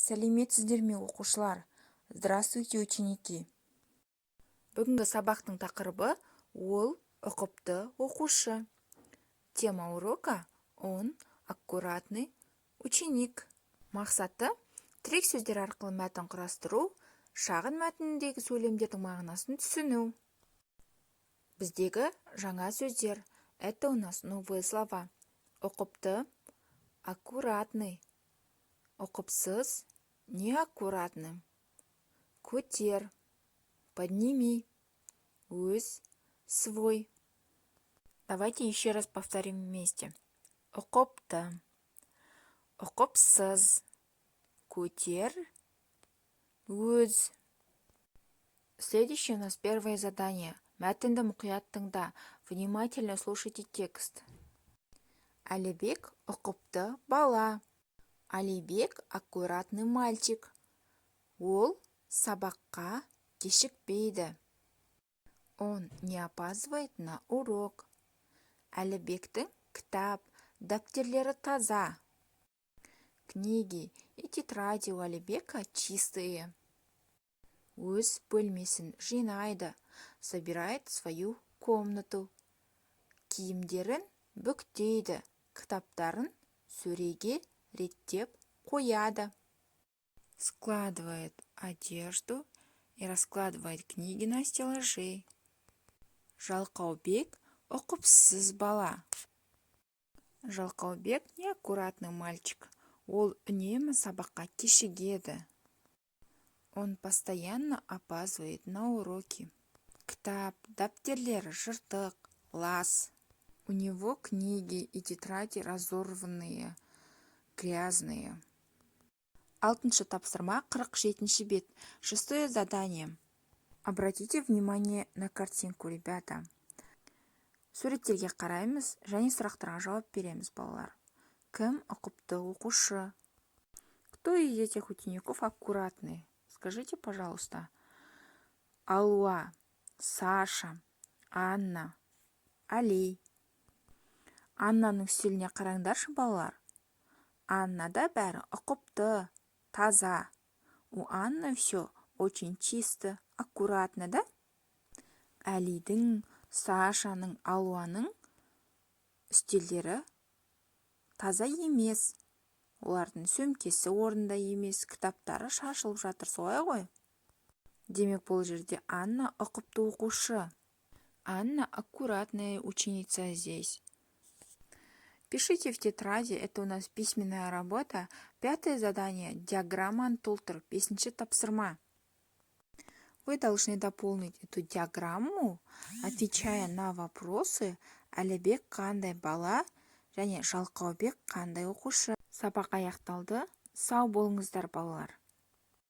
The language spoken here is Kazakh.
Сәлеметсіздер ме, оқушылар? Здравствуйте, ученики! Бүгінгі сабақтың тақырыбы ол ұқыпты оқушы. Тема урока он аккуратный ученик. Мақсаты тірек сөздер арқылы мәтін құрастыру, шағын мәтініндегі сөйлемдердің мағынасын түсіну. Біздегі жаңа сөздер. Это у нас новые слова. Ұқыпты, аккуратный. Ұқыпсыз, неаккуратный. Көтер, подними, өз, свой. Давайте еще раз повторим вместе. Ұқыпты, ұқыпсыз, көтер, өз. Следующее у нас первое задание. Мәтінді мұқият тыңда. Внимательно слушайте текст. Әлібек ұқыпты бала. Алибек аккуратный мальчик. Ол сабаққа кешікпейді. Он не опаздывает на урок. Әлібектің кітап, дәптерлері таза. Книги и тетради у Алибека чистые. Өз бөлмесін жинайды, собирает свою комнату. Киімдерін бүктейді, кітаптарын сөреге реттеп қояды. Складывает одежду и раскладывает книги на стеллажи. Жалқаубек ұқыпсыз бала. Жалқаубек неаккуратный мальчик. Ол үнемі сабаққа кешігеді. Он постоянно опаздывает на уроки. Кітап, дәптерлері жыртық, лас. У него книги и тетради разорванные, грязные. Алтыншы тапсырма 47 бет. Шестое задание. Обратите внимание на картинку, ребята. Суреттерге қараймыз және сұрақтарға жауап береміз, балалар. Кім ұқыпты оқушы? Кто из этих учеников аккуратный? Скажите, пожалуйста. Алуа, Саша, Анна, Али. Аннаның стиліне қараңдаршы, балалар. Аннада бәрі ұқыпты, таза. У Анны все очень чисто, аккуратно, да? Әлидің, Сашаның, Алуаның стильдері таза емес. Олардың сөмкесі орында емес, кітаптары шашылып жатыр, солай ғой? Демек, бұл жерде Анна ұқыпты оқушы. Анна аккуратная ученица здесь. Пишите в тетради, это у нас письменная работа. Пятое задание. Диаграмма толтыр, 5-ші тапсырма. Вы должны дополнить эту диаграмму, отвечая на вопросы Әлібек қандай бала және Жалқаубек қандай оқушы. Сабақ аяқталды. Сау болыңыздар, балалар.